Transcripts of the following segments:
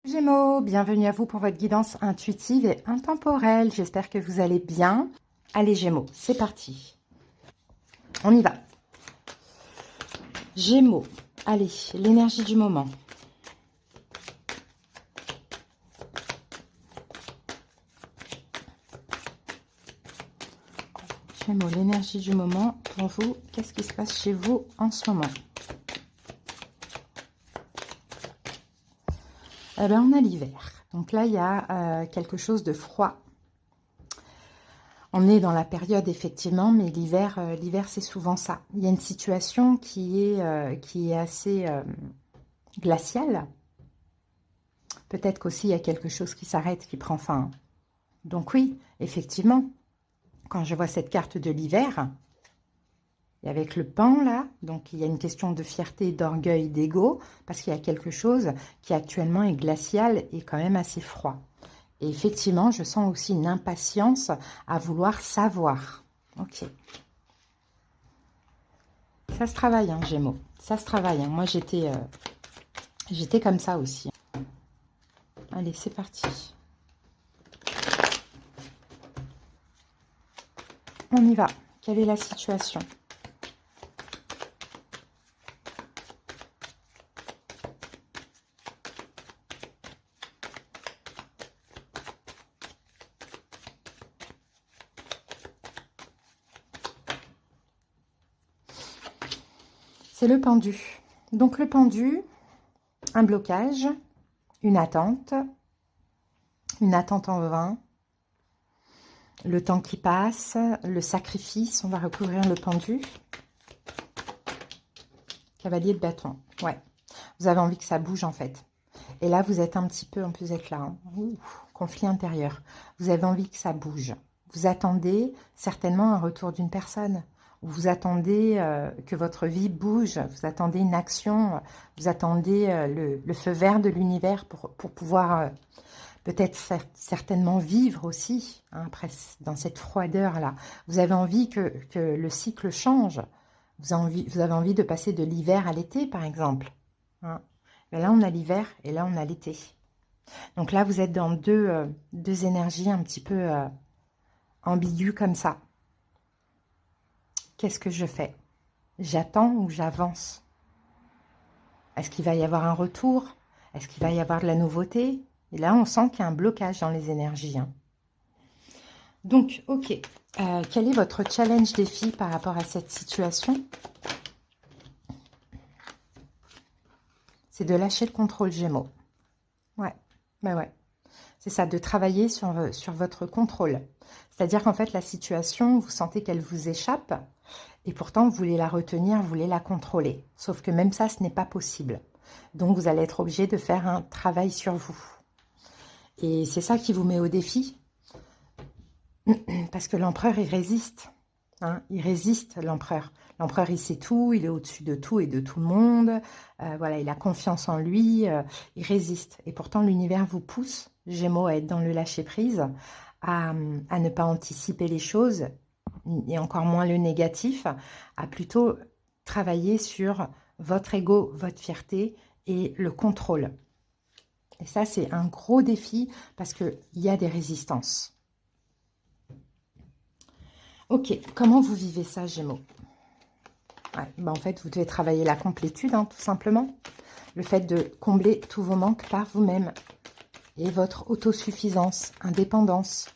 Gémeaux, bienvenue à vous pour votre guidance intuitive et intemporelle. J'espère que vous allez bien. Allez Gémeaux, c'est parti. On y va. Gémeaux, allez, l'énergie du moment. Gémeaux, l'énergie du moment pour vous. Qu'est-ce qui se passe chez vous en ce moment? Eh bien, on a l'hiver. Donc là, il y a quelque chose de froid. On est dans la période, effectivement, mais l'hiver, c'est souvent ça. Il y a une situation qui est assez glaciale. Peut-être qu'aussi, il y a quelque chose qui s'arrête, qui prend fin. Donc oui, effectivement, quand je vois cette carte de l'hiver, et avec le pan là, donc il y a une question de fierté, d'orgueil, d'ego, parce qu'il y a quelque chose qui actuellement est glacial et quand même assez froid. Et effectivement, je sens aussi une impatience à vouloir savoir. Ok. Ça se travaille, hein, Gémeaux. Ça se travaille. Hein. Moi, j'étais comme ça aussi. Allez, c'est parti. On y va. Quelle est la situation? C'est le pendu. Donc le pendu, un blocage, une attente en vain, le temps qui passe, le sacrifice, on va recouvrir le pendu. Cavalier de bâton, ouais. Vous avez envie que ça bouge en fait. Et là, vous êtes un petit peu, en plus être là, hein. Ouh, conflit intérieur. Vous avez envie que ça bouge. Vous attendez certainement un retour d'une personne. Vous attendez que votre vie bouge. Vous attendez une action. Vous attendez le feu vert de l'univers pour pouvoir peut-être certainement vivre aussi, hein, après, dans cette froideur-là. Vous avez envie que le cycle change. Vous avez envie de passer de l'hiver à l'été, par exemple. Hein. Mais là, on a l'hiver et là, on a l'été. Donc là, vous êtes dans deux énergies un petit peu ambiguës comme ça. Qu'est-ce que je fais? J'attends ou j'avance? Est-ce qu'il va y avoir un retour? Est-ce qu'il va y avoir de la nouveauté? Et là, on sent qu'il y a un blocage dans les énergies. Hein. Donc, ok. Quel est votre challenge défi par rapport à cette situation? C'est de lâcher le contrôle Gémeaux. Ouais, bah ouais. C'est ça, de travailler sur votre contrôle. C'est-à-dire qu'en fait, la situation, vous sentez qu'elle vous échappe et pourtant, vous voulez la retenir, vous voulez la contrôler. Sauf que même ça, ce n'est pas possible. Donc, vous allez être obligé de faire un travail sur vous. Et c'est ça qui vous met au défi. Parce que l'empereur, il résiste. Hein, il résiste, l'empereur. L'empereur, il sait tout, il est au-dessus de tout et de tout le monde. Voilà, il a confiance en lui, il résiste. Et pourtant, l'univers vous pousse, Gémeaux, à être dans le lâcher-prise, à ne pas anticiper les choses, et encore moins le négatif, à plutôt travailler sur votre ego, votre fierté et le contrôle. Et ça, c'est un gros défi parce qu'il y a des résistances. Ok, comment vous vivez ça, Gémeaux? Ouais, bah en fait, vous devez travailler la complétude, hein, tout simplement. Le fait de combler tous vos manques par vous-même. Et votre autosuffisance, indépendance.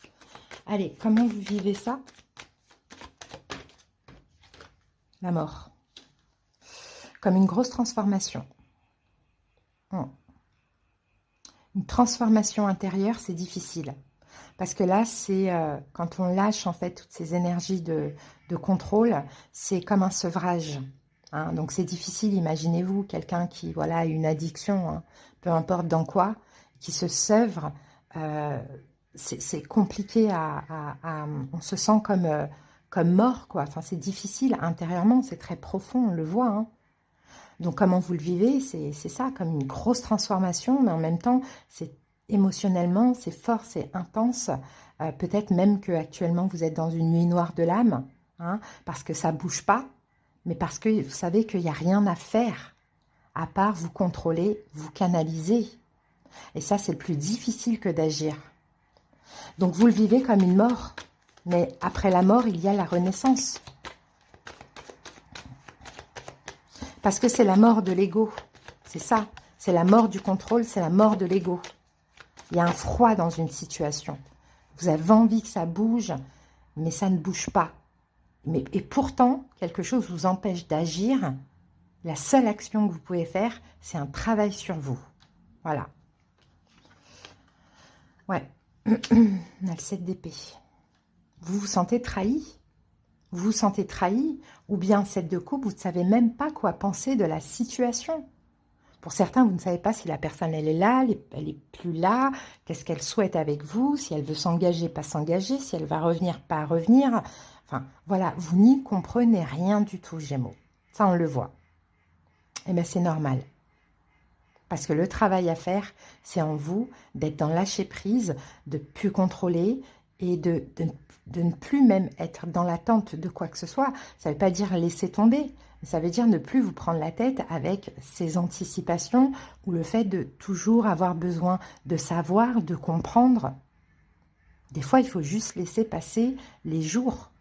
Allez, comment vous vivez ça? La mort. Comme une grosse transformation. Une transformation intérieure, c'est difficile. Parce que là, c'est quand on lâche en fait toutes ces énergies de contrôle, c'est comme un sevrage. Hein. Donc c'est difficile, imaginez-vous, quelqu'un qui voilà, a une addiction, hein, peu importe dans quoi, qui se sevre, c'est compliqué on se sent comme mort, quoi. Enfin, c'est difficile intérieurement, c'est très profond, on le voit. Hein. Donc comment vous le vivez, c'est ça, comme une grosse transformation, mais en même temps, c'est émotionnellement, c'est fort, c'est intense. Peut-être même que actuellement vous êtes dans une nuit noire de l'âme, hein, parce que ça bouge pas, mais parce que vous savez qu'il n'y a rien à faire, à part vous contrôler, vous canaliser. Et ça, c'est le plus difficile que d'agir. Donc, vous le vivez comme une mort. Mais après la mort, il y a la renaissance. Parce que c'est la mort de l'ego. C'est ça. C'est la mort du contrôle, c'est la mort de l'ego. Il y a un froid dans une situation. Vous avez envie que ça bouge, mais ça ne bouge pas. Et pourtant, quelque chose vous empêche d'agir. La seule action que vous pouvez faire, c'est un travail sur vous. Voilà. Ouais. On a le 7 d'épée. Vous vous sentez trahi. Vous vous sentez trahi. Ou bien 7 de coupe, vous ne savez même pas quoi penser de la situation. Pour certains, vous ne savez pas si la personne, elle est là, elle est plus là, qu'est-ce qu'elle souhaite avec vous, si elle veut s'engager, pas s'engager, si elle va revenir, pas revenir. Enfin, voilà, vous n'y comprenez rien du tout, Gémeaux. Ça, on le voit. Eh bien, c'est normal. Parce que le travail à faire, c'est en vous d'être dans lâcher prise, de plus contrôler et de ne plus même être dans l'attente de quoi que ce soit. Ça ne veut pas dire laisser tomber. Ça veut dire ne plus vous prendre la tête avec ces anticipations ou le fait de toujours avoir besoin de savoir, de comprendre. Des fois, il faut juste laisser passer les jours.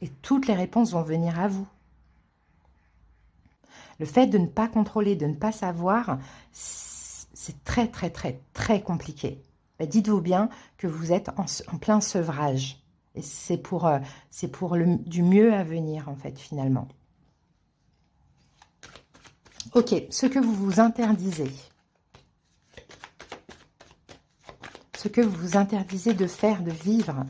Et toutes les réponses vont venir à vous. Le fait de ne pas contrôler, de ne pas savoir, c'est très, très, très, très compliqué. Dites-vous bien que vous êtes en plein sevrage. Et c'est pour du mieux à venir, en fait, finalement. Ok, ce que vous vous interdisez. Ce que vous vous interdisez de faire, de vivre.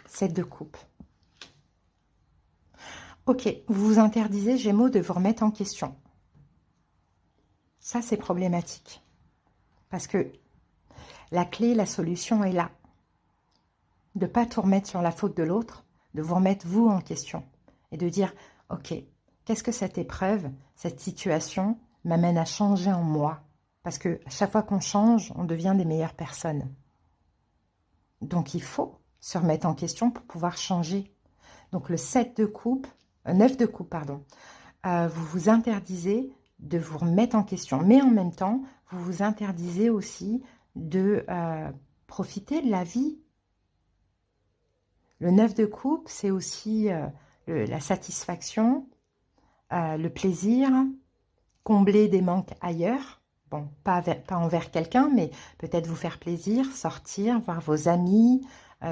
Sept de coupe. Ok, vous vous interdisez, Gémeaux, de vous remettre en question. Ça, c'est problématique. Parce que la clé, la solution est là. De ne pas tout remettre sur la faute de l'autre, de vous remettre vous en question. Et de dire, ok, qu'est-ce que cette épreuve, cette situation m'amène à changer en moi? Parce que à chaque fois qu'on change, on devient des meilleures personnes. Donc il faut se remettre en question pour pouvoir changer. Donc le 7 de coupe, 9 de coupe, pardon, vous vous interdisez de vous remettre en question. Mais en même temps, vous vous interdisez aussi de profiter de la vie. Le 9 de coupe, c'est aussi la satisfaction, le plaisir, combler des manques ailleurs. Bon, pas envers quelqu'un, mais peut-être vous faire plaisir, sortir, voir vos amis.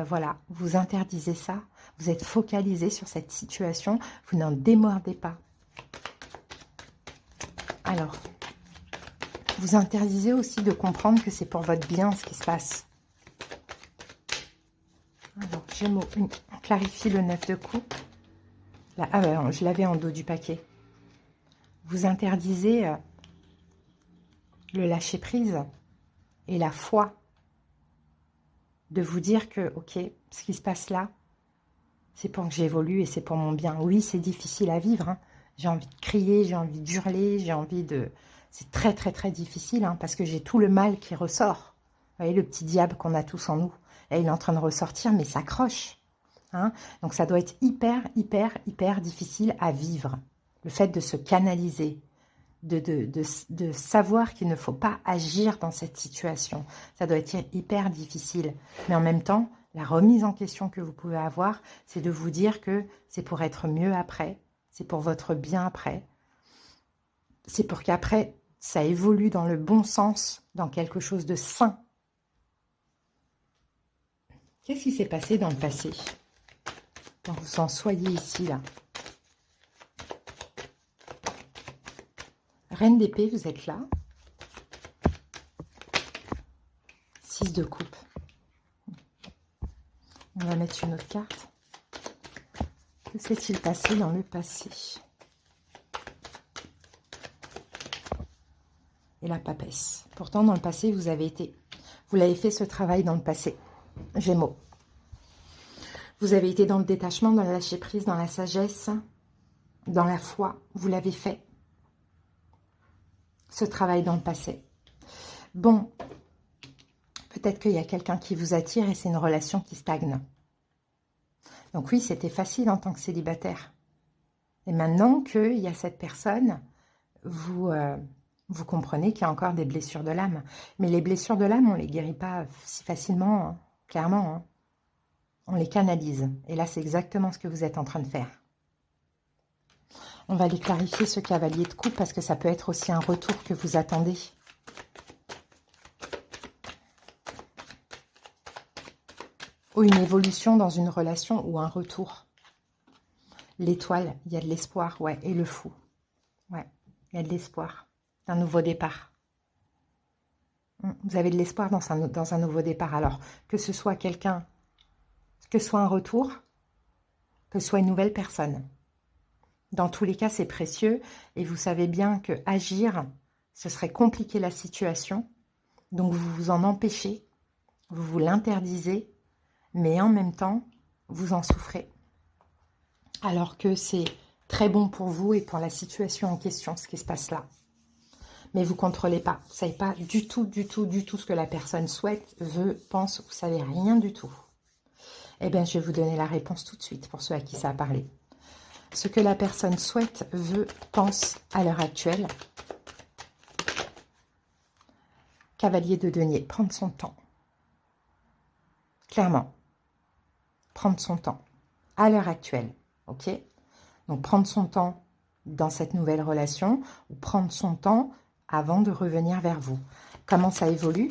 Voilà, vous interdisez ça. Vous êtes focalisé sur cette situation. Vous n'en démordez pas. Alors, vous interdisez aussi de comprendre que c'est pour votre bien ce qui se passe. Alors, Gémeaux, on clarifie le 9 de coupe. Là, ah ouais, je l'avais en dos du paquet. Vous interdisez le lâcher-prise et la foi de vous dire que, ok, ce qui se passe là, c'est pour que j'évolue et c'est pour mon bien. Oui, c'est difficile à vivre. Hein. J'ai envie de crier, j'ai envie d'hurler, j'ai envie de... C'est très, très, très difficile hein, parce que j'ai tout le mal qui ressort. Vous voyez, le petit diable qu'on a tous en nous. Là, il est en train de ressortir, mais s'accroche. Hein. Donc, ça doit être hyper, hyper, hyper difficile à vivre. Le fait de se canaliser, de savoir qu'il ne faut pas agir dans cette situation. Ça doit être hyper difficile. Mais en même temps, la remise en question que vous pouvez avoir, c'est de vous dire que c'est pour être mieux après, c'est pour votre bien après, c'est pour qu'après, ça évolue dans le bon sens, dans quelque chose de sain. Qu'est-ce qui s'est passé dans le passé quand vous en soyez ici, là? Reine d'épée, vous êtes là. 6 de coupe. On va mettre une autre carte. Que s'est-il passé dans le passé? Et la papesse. Pourtant, dans le passé, vous l'avez fait ce travail dans le passé. Gémeaux. Vous avez été dans le détachement, dans le lâcher-prise, dans la sagesse, dans la foi. Vous l'avez fait. Ce travail dans le passé. Bon, peut-être qu'il y a quelqu'un qui vous attire et c'est une relation qui stagne. Donc oui, c'était facile en tant que célibataire. Et maintenant qu'il y a cette personne, vous comprenez qu'il y a encore des blessures de l'âme. Mais les blessures de l'âme, on ne les guérit pas si facilement, hein, clairement. Hein. On les canalise. Et là, c'est exactement ce que vous êtes en train de faire. On va les clarifier, ce cavalier de coupe, parce que ça peut être aussi un retour que vous attendez. Ou une évolution dans une relation ou un retour. L'étoile, il y a de l'espoir, ouais, et le fou. Ouais, il y a de l'espoir d'un nouveau départ. Vous avez de l'espoir dans un nouveau départ. Alors, que ce soit quelqu'un, que ce soit un retour, que ce soit une nouvelle personne. Dans tous les cas, c'est précieux. Et vous savez bien que agir, ce serait compliquer la situation. Donc, vous vous en empêchez, vous vous l'interdisez, mais en même temps, vous en souffrez. Alors que c'est très bon pour vous et pour la situation en question, ce qui se passe là. Mais vous ne contrôlez pas. Vous ne savez pas du tout ce que la personne souhaite, veut, pense. Vous ne savez rien du tout. Eh bien, je vais vous donner la réponse tout de suite pour ceux à qui ça a parlé. Ce que la personne souhaite, veut, pense à l'heure actuelle. Cavalier de denier, prendre son temps. Clairement. Prendre son temps. À l'heure actuelle. Ok? Donc, prendre son temps dans cette nouvelle relation ou prendre son temps avant de revenir vers vous. Comment ça évolue?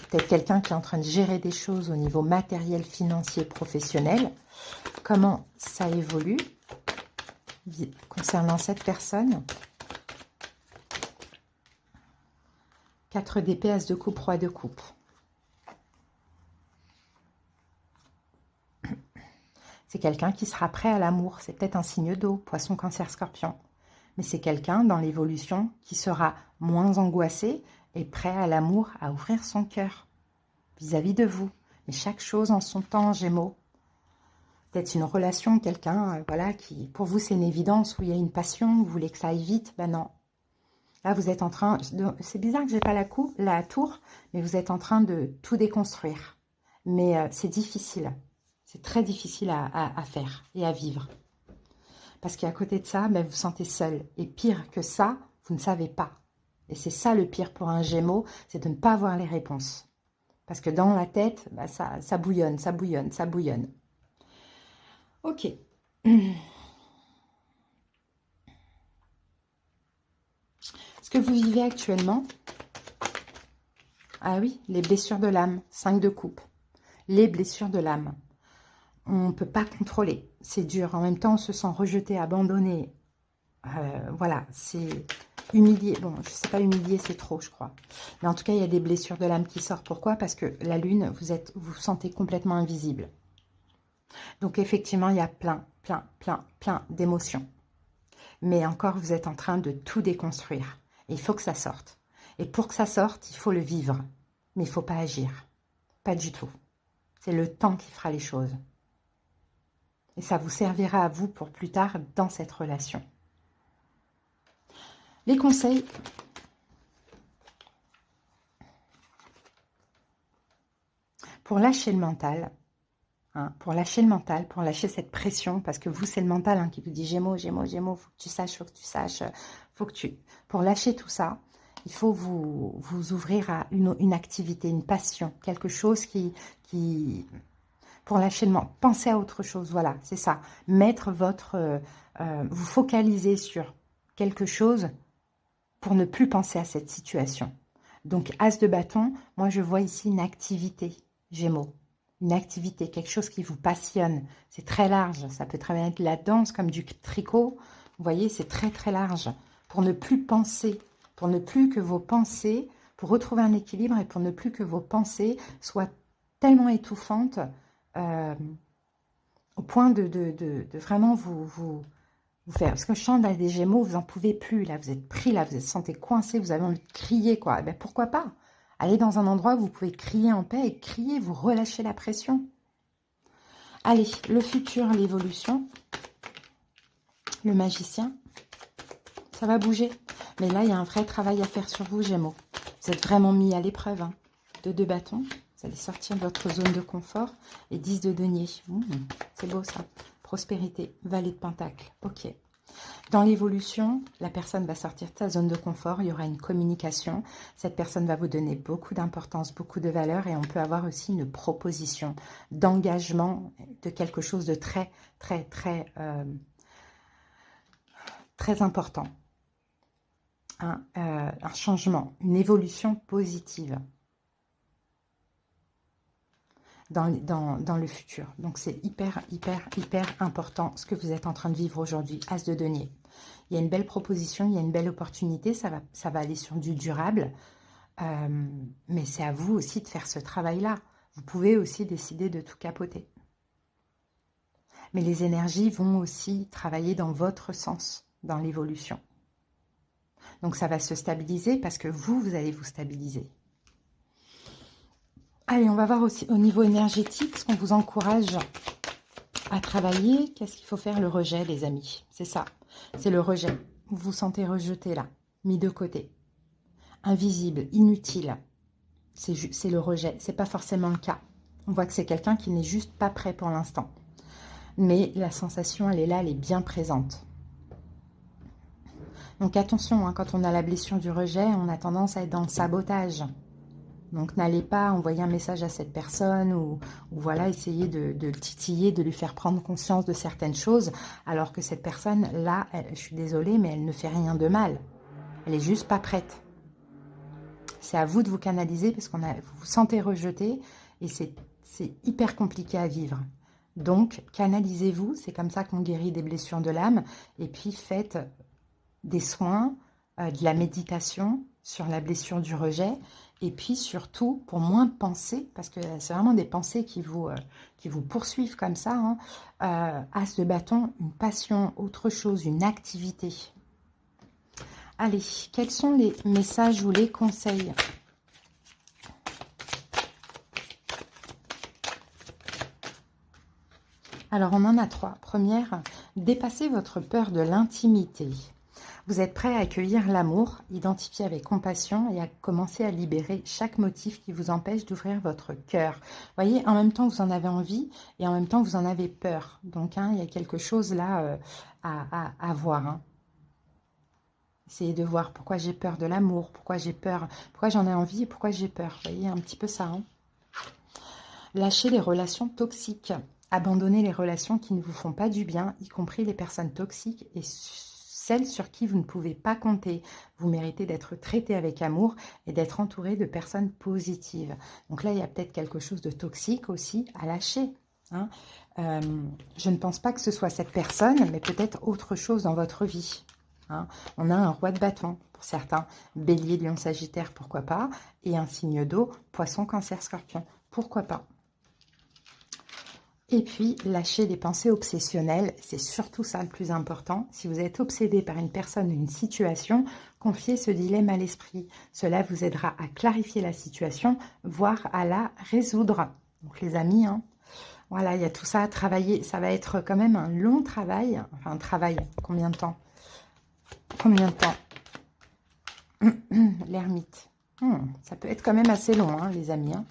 Peut-être quelqu'un qui est en train de gérer des choses au niveau matériel, financier, professionnel. Comment ça évolue concernant cette personne? 4 d'épée, as de coupe, roi de coupe. C'est quelqu'un qui sera prêt à l'amour. C'est peut-être un signe d'eau, poisson, cancer, scorpion. Mais c'est quelqu'un dans l'évolution qui sera moins angoissé et prêt à l'amour, à ouvrir son cœur vis-à-vis de vous. Mais chaque chose en son temps, Gémeaux. Peut-être une relation, quelqu'un, voilà, qui pour vous c'est une évidence, où il y a une passion, vous voulez que ça aille vite, ben non. Là, vous êtes en train, c'est bizarre que je n'ai pas la tour, mais vous êtes en train de tout déconstruire. Mais c'est difficile. C'est très difficile à faire et à vivre. Parce qu'à côté de ça, ben, vous vous sentez seul. Et pire que ça, vous ne savez pas. Et c'est ça le pire pour un Gémeaux, c'est de ne pas avoir les réponses. Parce que dans la tête, ben, ça bouillonne, ça bouillonne, ça bouillonne. Ok. Ce que vous vivez actuellement, ah oui, les blessures de l'âme, 5 de coupe. Les blessures de l'âme. On ne peut pas contrôler. C'est dur. En même temps, on se sent rejeté, abandonné. Voilà, c'est humilié. Bon, je ne sais pas, humilié, c'est trop, je crois. Mais en tout cas, il y a des blessures de l'âme qui sortent. Pourquoi? Parce que la lune, vous vous sentez complètement invisible. Donc, effectivement, il y a plein d'émotions. Mais encore, vous êtes en train de tout déconstruire. Et il faut que ça sorte. Et pour que ça sorte, il faut le vivre. Mais il ne faut pas agir. Pas du tout. C'est le temps qui fera les choses. Et ça vous servira à vous pour plus tard dans cette relation. Les conseils. Pour lâcher le mental. Hein, pour lâcher le mental, pour lâcher cette pression. Parce que vous, c'est le mental hein, qui vous dit Gémeaux, Gémeaux, Gémeaux. Faut que tu saches, faut que tu saches. Faut que tu... Pour lâcher tout ça, il faut vous ouvrir à une activité, une passion. Quelque chose qui pour lâcher le mental. Pensez à autre chose, voilà, c'est ça. Mettre votre... vous focaliser sur quelque chose pour ne plus penser à cette situation. Donc, as de bâton, moi je vois ici une activité, Gémeaux. Une activité, quelque chose qui vous passionne. C'est très large, ça peut très bien être de la danse comme du tricot. Vous voyez, c'est très large. Pour ne plus penser, pour ne plus que vos pensées, pour retrouver un équilibre et pour ne plus que vos pensées soient tellement étouffantes au point de vraiment vous faire... Parce que je sens dans des Gémeaux, vous n'en pouvez plus, là, vous êtes pris, là, vous êtes sentez coincé, vous avez envie de crier, quoi. Eh bien, pourquoi pas? Allez dans un endroit où vous pouvez crier en paix et crier, vous relâchez la pression. Allez, le futur, l'évolution, le magicien, ça va bouger. Mais là, il y a un vrai travail à faire sur vous, Gémeaux. Vous êtes vraiment mis à l'épreuve, hein. 2 bâtons. Vous allez sortir de votre zone de confort. Et 10 de denier. C'est beau ça. Prospérité. Valet de pentacle. Ok. Dans l'évolution, la personne va sortir de sa zone de confort, il y aura une communication. Cette personne va vous donner beaucoup d'importance, beaucoup de valeur et on peut avoir aussi une proposition d'engagement de quelque chose de très, très, très, très important. Un changement, une évolution positive dans le futur. Donc c'est hyper, hyper, hyper important ce que vous êtes en train de vivre aujourd'hui. As de denier. Il y a une belle proposition, il y a une belle opportunité, ça va aller sur du durable. Mais c'est à vous aussi de faire ce travail-là. Vous pouvez aussi décider de tout capoter. Mais les énergies vont aussi travailler dans votre sens, dans l'évolution. Donc ça va se stabiliser parce que vous allez vous stabiliser. Allez, on va voir aussi au niveau énergétique ce qu'on vous encourage à travailler. Qu'est-ce qu'il faut faire? Le rejet, les amis. C'est ça. C'est le rejet. Vous vous sentez rejeté là, mis de côté. Invisible, inutile. C'est le rejet. C'est pas forcément le cas. On voit que c'est quelqu'un qui n'est juste pas prêt pour l'instant. Mais la sensation, elle est là, elle est bien présente. Donc attention, hein, quand on a la blessure du rejet, on a tendance à être dans le sabotage. Donc n'allez pas envoyer un message à cette personne ou voilà, essayer de le titiller, de lui faire prendre conscience de certaines choses, alors que cette personne, là, je suis désolée, mais elle ne fait rien de mal. Elle est juste pas prête. C'est à vous de vous canaliser parce vous vous sentez rejeté et c'est hyper compliqué à vivre. Donc canalisez-vous, c'est comme ça qu'on guérit des blessures de l'âme et puis faites des soins, de la méditation sur la blessure du rejet. Et puis surtout, pour moins penser, parce que c'est vraiment des pensées qui vous poursuivent comme ça, hein, As de bâton, une passion, autre chose, une activité. Allez, quels sont les messages ou les conseils? Alors, on en a 3. Première, dépassez votre peur de l'intimité. Vous êtes prêt à accueillir l'amour, identifier avec compassion et à commencer à libérer chaque motif qui vous empêche d'ouvrir votre cœur. Vous voyez, en même temps, vous en avez envie et en même temps, vous en avez peur. Donc, hein, il y a quelque chose là à voir. Hein. Essayez de voir pourquoi j'ai peur de l'amour, pourquoi j'ai peur, pourquoi j'en ai envie et pourquoi j'ai peur. Vous voyez, un petit peu ça. Hein. Lâchez les relations toxiques. Abandonnez les relations qui ne vous font pas du bien, y compris les personnes toxiques et celles sur qui vous ne pouvez pas compter. Vous méritez d'être traité avec amour et d'être entouré de personnes positives. Donc là, il y a peut-être quelque chose de toxique aussi à lâcher. Hein. Je ne pense pas que ce soit cette personne, mais peut-être autre chose dans votre vie. Hein. On a un roi de bâton pour certains, bélier, lion, sagittaire, pourquoi pas, et un signe d'eau, poisson, cancer, scorpion, pourquoi pas. Et puis, lâcher des pensées obsessionnelles, c'est surtout ça le plus important. Si vous êtes obsédé par une personne ou une situation, confiez ce dilemme à l'esprit. Cela vous aidera à clarifier la situation, voire à la résoudre. Donc les amis, hein, voilà, il y a tout ça à travailler. Ça va être quand même un long travail. Enfin, un travail, combien de temps? Combien de temps? L'ermite. Ça peut être quand même assez long, hein, les amis, hein.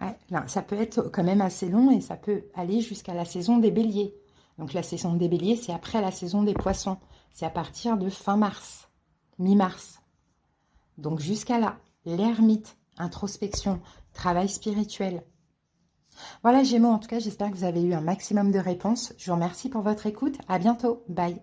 Ouais, là, ça peut être quand même assez long et ça peut aller jusqu'à la saison des béliers. Donc la saison des béliers, c'est après la saison des poissons. C'est à partir de fin mars, mi-mars. Donc jusqu'à là, l'ermite, introspection, travail spirituel. Voilà Gémeaux, en tout cas, j'espère que vous avez eu un maximum de réponses. Je vous remercie pour votre écoute. À bientôt. Bye.